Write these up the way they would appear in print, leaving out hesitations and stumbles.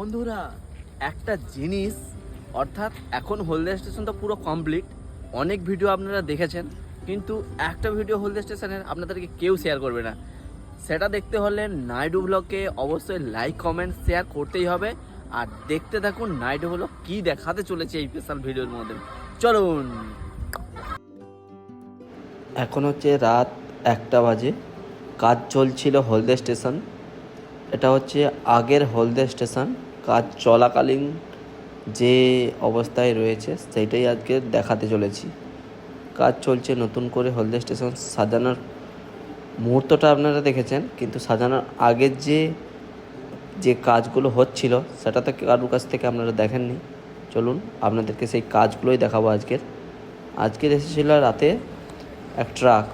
বন্ধুরা একটা জিনিস, অর্থাৎ এখন হলদিয়া স্টেশন তো পুরো কমপ্লিট। অনেক ভিডিও আপনারা দেখেছেন, কিন্তু একটা ভিডিও হলদিয়া স্টেশনের আপনাদেরকে কেউ শেয়ার করবে না। সেটা দেখতে হলে নাইডু ব্লগকে অবশ্যই লাইক কমেন্ট শেয়ার করতেই হবে। আর দেখতে থাকুন নাইডু ব্লগ কী দেখাতে চলেছে এই স্পেশাল ভিডিওর মধ্যে। চলুন। এখন হচ্ছে রাত 1টা বাজে। কাজ চলছিল হলদিয়া স্টেশন। এটা হচ্ছে আগের হলদিয়া স্টেশন, কাজ চলাকালীন যে অবস্থায় রয়েছে সেইটাই আজকে দেখাতে চলেছি। কাজ চলছে নতুন করে হলদিয়া স্টেশন সাজানোর মুহূর্তটা আপনারা দেখেছেন, কিন্তু সাজানোর আগের যে কাজগুলো হচ্ছিল সেটা তো কারোর কাছ থেকে আপনারা দেখেননি। চলুন আপনাদেরকে সেই কাজগুলোই দেখাবো। আজকের এসেছিল রাতে এক ট্রাক,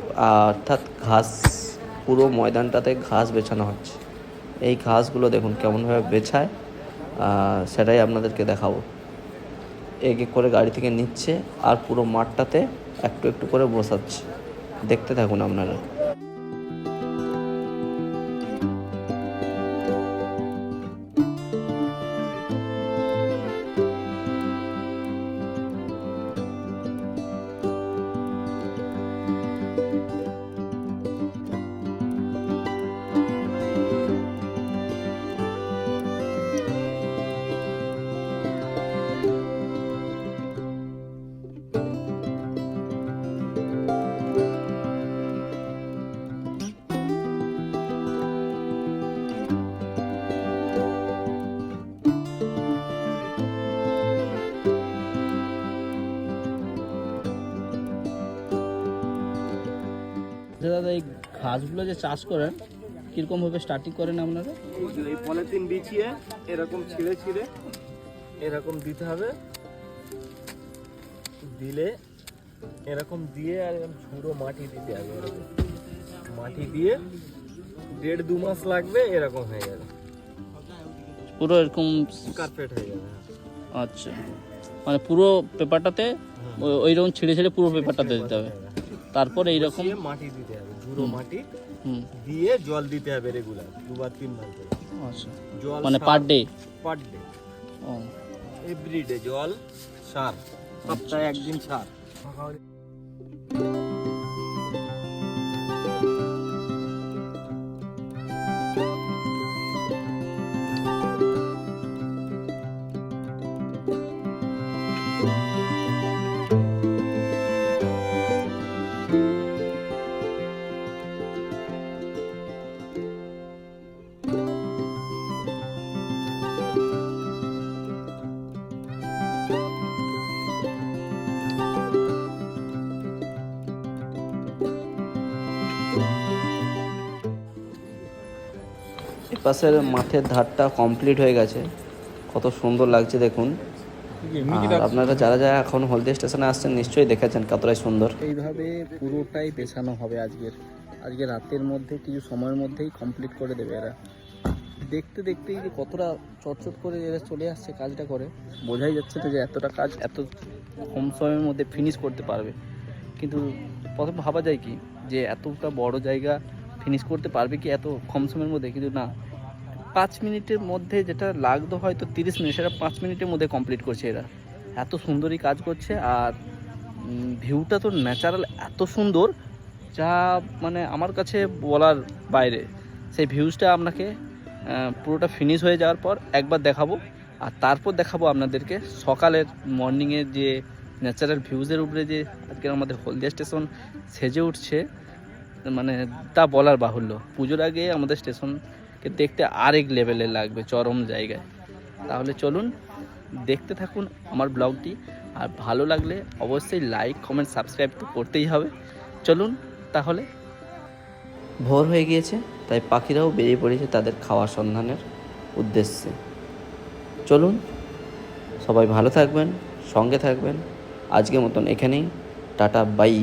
অর্থাৎ ঘাস, পুরো ময়দানটাতে ঘাস বেছানো হচ্ছে। এই ঘাসগুলো দেখুন কেমনভাবে বেছায়, সেটাই আপনাদেরকে দেখাবো। এক এক করে গাড়ি থেকে নিচ্ছে আর পুরো মাঠটাতে একটু একটু করে বসাচ্ছে। দেখতে থাকুন আপনারা। দাদা, এই ঘাসগুলো যে চাষ করেন কিরকম ভাবে স্টার্টিং করেন আপনারা? এই পলিথিন বিছিয়ে এরকম ছিঁড়ে ছিঁড়ে এরকম দিতে হবে, দিলে এরকম দিয়ে আর ঝুড়ো মাটি দিতে হবে। এরকম মাটি দিয়ে 1.5-2 মাস লাগবে, এরকম হয়ে যাবে, পুরো এরকম কার্পেট হয়ে যাবে। আচ্ছা, মানে পুরো পেপারটাতে ওইরকম ছিঁড়ে ছিঁড়ে পুরো পেপারটাতে দিতে হবে। তারপর এইরকম মাটি দিতে হবে, ঝুড়ো মাটি দিয়ে জল দিতে হবে রেগুলার 2-3 বার করে। আচ্ছা, জল মানে পার ডে? পার ডে, ও, এভরিডে জল, সার, সপ্তাহে একদিন সার। এপাশের মাঠের ধারটা কমপ্লিট হয়ে গেছে, কত সুন্দর লাগছে দেখুন। আর আপনারা যারা যারা এখন হলদিয়া স্টেশনে আসছেন নিশ্চয়ই দেখেছেন কতটাই সুন্দর। এইভাবে পুরোটাই বেছানো হবে আজকে রাতের মধ্যে, কিছু সময়ের মধ্যেই কমপ্লিট করে দেবে এরা। দেখতে দেখতেই যে কতটা চটচট করে এরা চলে আসছে কাজটা করে, বোঝাই যাচ্ছে না যে এতটা কাজ এত কম সময়ের মধ্যে ফিনিশ করতে পারবে। কিন্তু প্রথমে ভাবা যায় কি যে এতটা বড় জায়গা ফিনিশ করতে পারবে কি এত কম সময়ের মধ্যে, কিন্তু না, 5 মিনিটের মধ্যে যেটা লাগতো হয়তো 30 মিনিট, সেটা 5 মিনিটের মধ্যে কমপ্লিট করছে এরা। এত সুন্দরই কাজ করছে। আর ভিউটা তো ন্যাচারাল এত সুন্দর, যা মানে আমার কাছে বলার বাইরে। সেই ভিউজটা আপনাকে পুরোটা ফিনিশ হয়ে যাওয়ার পর একবার দেখাবো, আর তারপর দেখাবো আপনাদেরকে সকালের মর্নিংয়ের যে ন্যাচারাল ভিউজের উপরে যে আজকের আমাদের হলদিয়া স্টেশন সেজে উঠছে, মানে তা বলার বাহুল্য। পুজোর আগে আমাদের স্টেশনকে দেখতে আরেক লেভেলের লাগবে, চরম জায়গায়। তাহলে চলুন দেখতে থাকুন আমার ব্লগটি, আর ভালো লাগলে অবশ্যই লাইক কমেন্ট সাবস্ক্রাইব তো করতেই হবে। চলুন তাহলে। ভোর হয়ে গিয়েছে, তাই পাখিরাও বেরিয়ে পড়েছে তাদের খাওয়ার সন্ধানের উদ্দেশ্যে। চলুন, সবাই ভালো থাকবেন, সঙ্গে থাকবেন। আজকের মতন এখানেই, টাটা, বাই।